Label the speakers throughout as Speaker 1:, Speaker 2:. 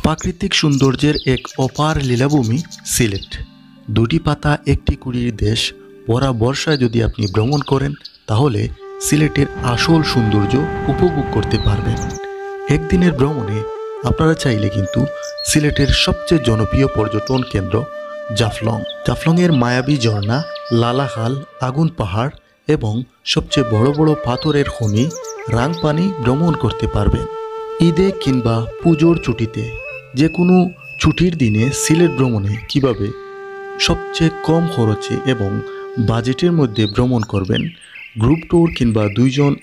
Speaker 1: প্রাকৃতিক সৌন্দর্যের এক অপার লীলাভূমি সিলেট। দুটি পাতা একটি কুড়ির দেশ ভরা বর্ষায় যদি আপনি ভ্রমণ করেন তাহলে সিলেটের আসল সৌন্দর্য উপভোগ করতে পারবেন। একদিনের ভ্রমণে আপনারা চাইলে কিন্তু সিলেটের সবচেয়ে জনপ্রিয় পর্যটন কেন্দ্র জাফলংয়ের মায়াবী ঝর্ণা, লালাখাল, আগুন পাহাড় এবং সবচেয়ে বড় বড় পাথরের খনি রাংপানি ভ্রমণ করতে পারবেন। ঈদে কিংবা পুজোর ছুটিতে যে কোনো ছুটির দিনে সিলেট ভ্রমণে কিভাবে সবচেয়ে কম খরচে এবং বাজেটের মধ্যে ভ্রমণ করবেন, গ্রুপ ট্যুর কিংবা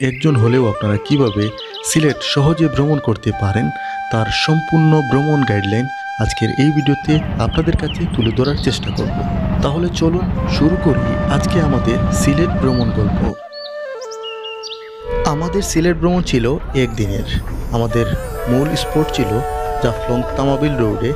Speaker 1: একজন হলেও আপনারা কিভাবে সিলেট সহজে ভ্রমণ করতে পারেন তার সম্পূর্ণ ভ্রমণ গাইডলাইন আজকের এই ভিডিওতে আপনাদের কাছে তুলে ধরার চেষ্টা করব। তাহলে চলুন শুরু করি আজকে আমাদের সিলেট ভ্রমণ গল্প। আমাদের সিলেট ভ্রমণ ছিল একদিনের। আমাদের মূল স্পট ছিল জাফলং তামাবিল রোডে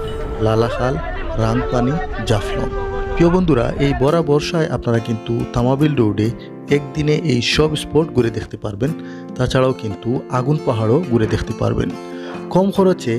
Speaker 1: লালাখাল, রাংপানি, জাফলং। প্রিয় বন্ধুরা, এই ভরা বর্ষায় আপনারা কিন্তু তামাবিল রোডে একদিনে এই সব স্পট ঘুরে দেখতে পারবেন। তাছাড়াও কিন্তু আগুন পাহাড়ও ঘুরে দেখতে পারবেন। কম খরচে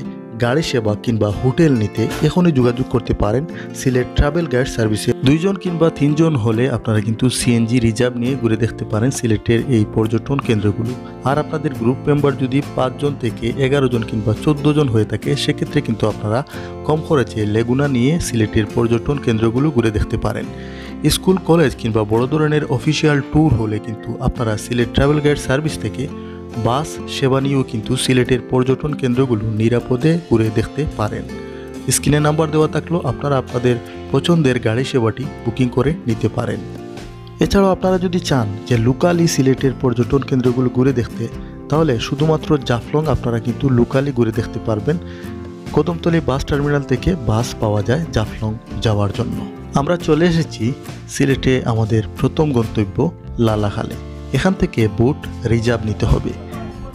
Speaker 1: গাড়ি সেবা কিংবা হোটেল নিতে এখনই যোগাযোগ করতে পারেন সিলেট ট্রাভেল গাইড সার্ভিসে। 2 জন কিংবা 3 জন হলে আপনারা কিন্তু সিএনজি রিজার্ভ নিয়ে ঘুরে দেখতে পারেন সিলেটের এই পর্যটন কেন্দ্রগুলো। আর আপনাদের গ্রুপ মেম্বার যদি 5 জন থেকে 11 জন কিংবা 14 জন হয়ে থাকে সেক্ষেত্রে কিন্তু আপনারা কম খরচে লেগুনা নিয়ে সিলেটের পর্যটন কেন্দ্রগুলো ঘুরে দেখতে পারেন। স্কুল, কলেজ কিংবা বড় ধরনের অফিসিয়াল ট্যুর হলে কিন্তু আপনারা সিলেট ট্রাভেল গাইড সার্ভিস থেকে বাস সেবা নিয়েও কিন্তু সিলেটের পর্যটন কেন্দ্রগুলো নিরাপদে ঘুরে দেখতে পারেন। স্ক্রিনে নাম্বার দেওয়া থাকলেও আপনারা আপনাদের পছন্দের গাড়ি সেবাটি বুকিং করে নিতে পারেন। এছাড়াও আপনারা যদি চান যে লোকালি সিলেটের পর্যটন কেন্দ্রগুলো ঘুরে দেখতে, তাহলে শুধুমাত্র জাফলং আপনারা কিন্তু লোকালি ঘুরে দেখতে পারবেন। কদমতলী বাস টার্মিনাল থেকে বাস পাওয়া যায় জাফলং যাওয়ার জন্য। আমরা চলে এসেছি সিলেটে আমাদের প্রথম গন্তব্য লালাখালে। এখান থেকে বোট রিজার্ভ নিতে হবে।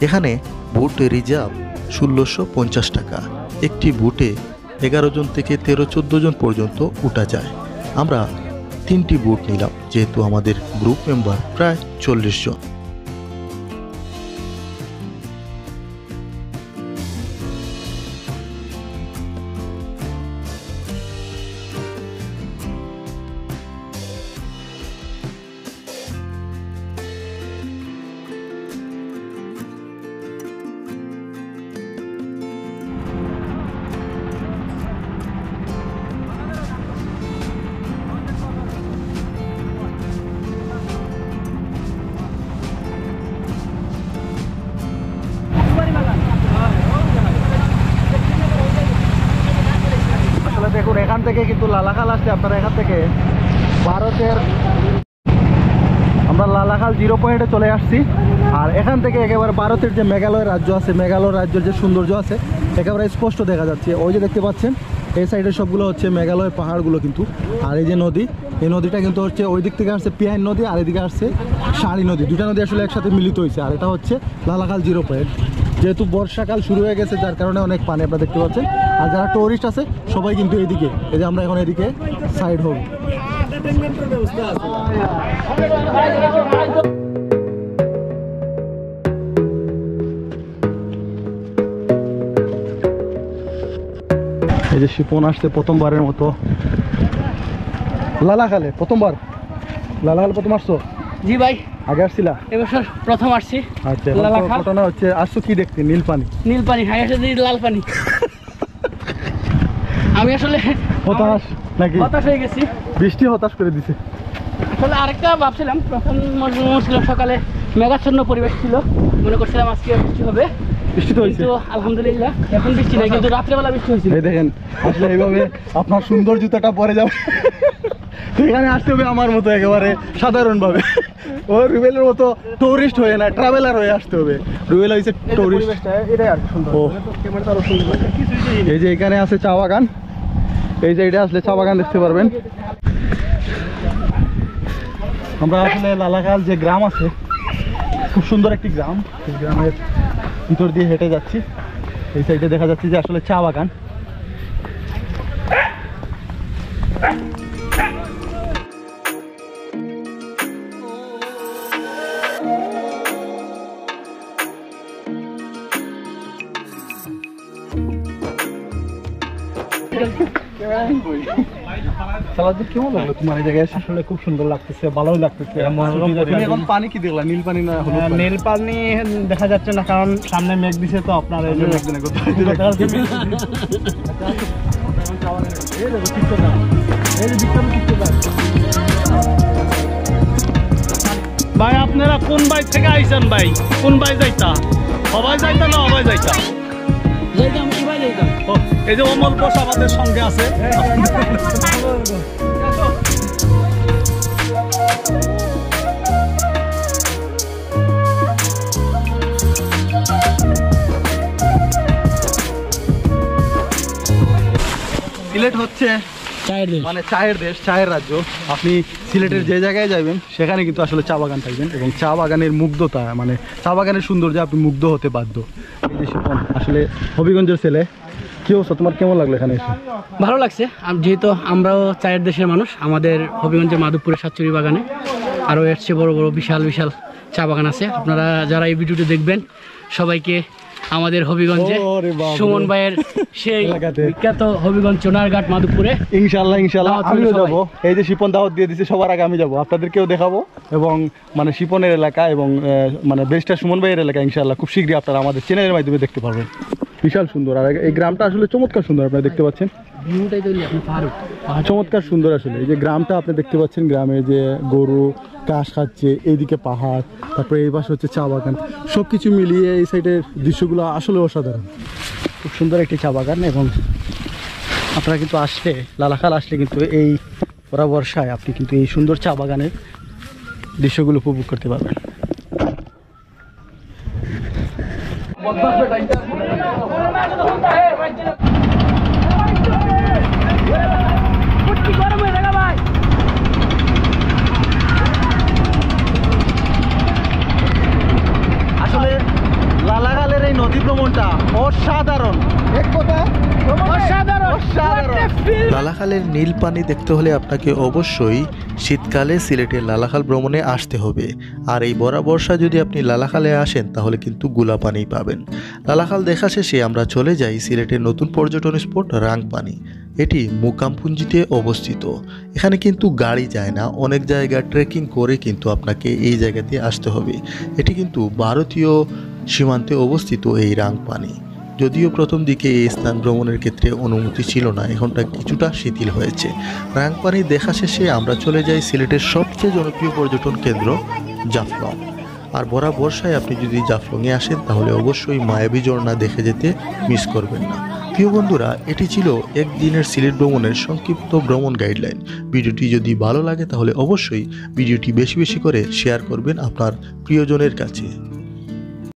Speaker 1: এখানে বোট রিজার্ভ 1650 টাকা। একটি বোটে 11 জন থেকে 13-14 জন পর্যন্ত উঠা যায়। আমরা 3টি বোট নিলাম যেহেতু আমাদের গ্রুপ মেম্বার প্রায় 40 জন।
Speaker 2: দেখুন, এখান থেকে কিন্তু লালাখাল আসছে আপনারা এখান থেকে ভারতের আমরা লালাখাল 0 পয়েন্টে চলে আসছি। আর এখান থেকে একেবারে ভারতের যে মেঘালয় রাজ্য আছে, মেঘালয় রাজ্যের যে সৌন্দর্য আছে একেবারে স্পষ্ট দেখা যাচ্ছে। ওই যে দেখতে পাচ্ছেন এই সাইডে সবগুলো হচ্ছে মেঘালয়ের পাহাড়গুলো কিন্তু। আর এই যে নদী, এই নদীটা কিন্তু হচ্ছে ওই দিক থেকে আসছে পিয়াইন নদী আর এদিকে আসছে শাড়ি নদী। দুটা নদী আসলে একসাথে মিলিত হয়েছে। আর এটা হচ্ছে লালাখাল 0 পয়েন্ট। যেহেতু বর্ষাকাল শুরু হয়ে গেছে যার কারণে অনেক পানি আপনারা দেখতে পাচ্ছেন। আর যারা টুরিস্ট আছে সবাই কিন্তু এইদিকে, এই যে আমরা এখন এদিকে সাইড হব। এই যে শিপন আসছে প্রথমবারের মতো লালাখালে। প্রথমবার লালাখালে প্রথম আসছো?
Speaker 3: জি ভাই,
Speaker 2: আগে আসছিলা?
Speaker 3: এবছর প্রথম আসছি।
Speaker 2: আচ্ছা, ঘটনা হচ্ছে আসছো কি দেখতে? নীল পানি।
Speaker 3: নীল পানি, হ্যাঁ, লাল পানি। আমি আসলে
Speaker 2: হতাশ নাকি?
Speaker 3: হতাশ হয়ে গেছি,
Speaker 2: বৃষ্টি হতাশ করে দিছে।
Speaker 3: আসলে আরেকটা ভাবছিলাম, প্রথম ছিলাম সকালে মেঘাচ্ছন্ন পরিবেশ ছিল, মনে করছিলাম আজকে বৃষ্টি হবে। বৃষ্টি তো হয়েছে আলহামদুলিল্লাহ, এখন বৃষ্টি নেই, কিন্তু রাত্রেবেলা বৃষ্টি হয়েছিল।
Speaker 2: এই দেখেন, আসলে এইভাবে আপনার সুন্দর জুতাটা পরে যাবে। এখানে আসতে হবে আমার মতো একেবারে সাধারণভাবে। ও রুবেলের মতো টুরিস্ট হয়ে না, ট্রাভেলার হয়ে আসতে হবে। রুবেল হয়েছে টুরিস্ট। এটাই আর সুন্দর। এই যে এখানে আছে চা বাগান, এই যে এটা আসলে চা বাগান দেখতে পারবেন। আমরা আসলে লালাখাল যে গ্রাম আছে, খুব সুন্দর একটি গ্রাম, এই গ্রামের ভিতর দিয়ে হেঁটে যাচ্ছি। এই সাইডে দেখা যাচ্ছে যে আসলে চা বাগান। সালাদুল কেমন লাগলো তোমার এই জায়গায় এসে?
Speaker 4: আসলে খুব সুন্দর লাগতেছে, ভালোই লাগতেছে।
Speaker 2: তুমি এখন পানি কি দেখলা, নীল পানি না হলুদ পানি?
Speaker 4: নীল পানি দেখা যাচ্ছে না, কারণ সামনে মেঘ দিছে তো আপনার এই যে
Speaker 2: একদিনে কোথায়
Speaker 4: ভাই আপনারা কোন বাই থেকে আইছেন ভাই? কোন বাই যাইতা? সবাই যাইতা না সবাই যাইতা?
Speaker 3: যাইতাম কি ভাই যাইতাম।
Speaker 4: ও, এই যে অমল বোস আমাদের সঙ্গে আছে।
Speaker 2: সিলেট হচ্ছে
Speaker 3: চায়ের দেশ।
Speaker 2: মানে চায়ের দেশ, চায়ের রাজ্য। আপনি সিলেটের যে জায়গায় যাবেন সেখানে কিন্তু আসলে চা বাগান থাকবেন, এবং চা বাগানের মুগ্ধতা, মানে চা বাগানের সৌন্দর্যে আপনি মুগ্ধ হতে বাধ্য। এই যে শিপন, আসলে হবিগঞ্জের ছেলে। কি অবস্থা তোমার, কেমন লাগলো এখানে এসে?
Speaker 3: ভালো লাগছে, যেহেতু আমরাও চায়ের দেশের মানুষ। আমাদের হবিগঞ্জের মাধবপুরের সাতচুরি বাগানে আরও এর চেয়ে বড় বড় বিশাল বিশাল চা বাগান আছে। আপনারা যারা এই ভিডিওটি দেখবেন সবাইকে আমাদের হবিগঞ্জে
Speaker 2: ওরে বাবা।
Speaker 3: সুমন ভাইয়ের সেই
Speaker 2: এলাকাতে।
Speaker 3: বিখ্যাত হবিগঞ্জ চোনারঘাট মাধবপুরে
Speaker 2: ইনশাল্লাহ ইনশাল্লাহ
Speaker 3: দাওয়াত
Speaker 2: আমিও
Speaker 3: রইলো
Speaker 2: যাবো। এই যে শিপন দাওয়াত দিয়ে দিচ্ছে, সবার আগে আমি যাবো, আপনাদেরকেও দেখাবো। এবং মানে শিপনের এলাকা এবং মানে বেস্টার সুমন ভাইয়ের এলাকা ইনশাল্লাহ খুব শীঘ্রই আপনারা আমাদের চ্যানেলের মাধ্যমে দেখতে পারবেন। বিশাল সুন্দর, আর এই গ্রামটা আসলে চমৎকার সুন্দর, আপনারা দেখতে পাচ্ছেন।
Speaker 3: ভিউটাই তৈরি আপনি পাহাড়
Speaker 2: চমৎকার সুন্দর আসলে এই যে গ্রামটা আপনি দেখতে পাচ্ছেন। গ্রামে যে গরু ঘাস খাচ্ছে, এইদিকে পাহাড়, তারপরে এই পাশে হচ্ছে চা বাগান, সব কিছু মিলিয়ে এই সাইডের দৃশ্যগুলো আসলে অসাধারণ। খুব সুন্দর একটি চা বাগান। এবং আপনারা কিন্তু আসলে, লালাখাল আসলে কিন্তু এই ওরা বর্ষায় আপনি কিন্তু এই সুন্দর চা বাগানের দৃশ্যগুলো উপভোগ করতে পারবেন। আসলে লালাখালের এই নদী ভ্রমণটা অসাধারণ, এক কথা অসাধারণ।
Speaker 1: লালাখালের নীল পানি দেখতে হলে আপনাকে অবশ্যই শীতকালে সিলেটের লালাখাল ভ্রমণে আসতে হবে। আর এই বর্ষা যদি আপনি লালাখালে আসেন তাহলে কিন্তু গুলা পানি পাবেন। লালাখাল দেখা শেষে আমরা চলে যাই সিলেটের নতুন পর্যটন স্পট রাংপানি। এটি মুকামপুঞ্জিতে অবস্থিত। এখানে কিন্তু গাড়ি যায় না, অনেক জায়গা ট্রেকিং করে কিন্তু আপনাকে এই জায়গাতে আসতে হবে। এটি কিন্তু ভারতীয় সীমান্তে অবস্থিত এই রাংপানি। যদিও প্রথম দিকে এই স্থান ভ্রমণের ক্ষেত্রে অনুমতি ছিল না, এখনটা কিছুটা শিথিল হয়েছে। রাংপানি দেখা শেষে আমরা চলে যাই সিলেটের সবচেয়ে জনপ্রিয় পর্যটন কেন্দ্র জাফলং। আর বর্ষায় আপনি যদি জাফলংয়ে আসেন তাহলে অবশ্যই মায়াবী ঝর্ণা দেখে যেতে মিস করবেন না। প্রিয় বন্ধুরা, এটি ছিল একদিনের সিলেট ভ্রমণের সংক্ষিপ্ত ভ্রমণ গাইডলাইন। ভিডিওটি যদি ভালো লাগে তাহলে অবশ্যই ভিডিওটি বেশি বেশি করে শেয়ার করবেন আপনার প্রিয়জনের কাছে।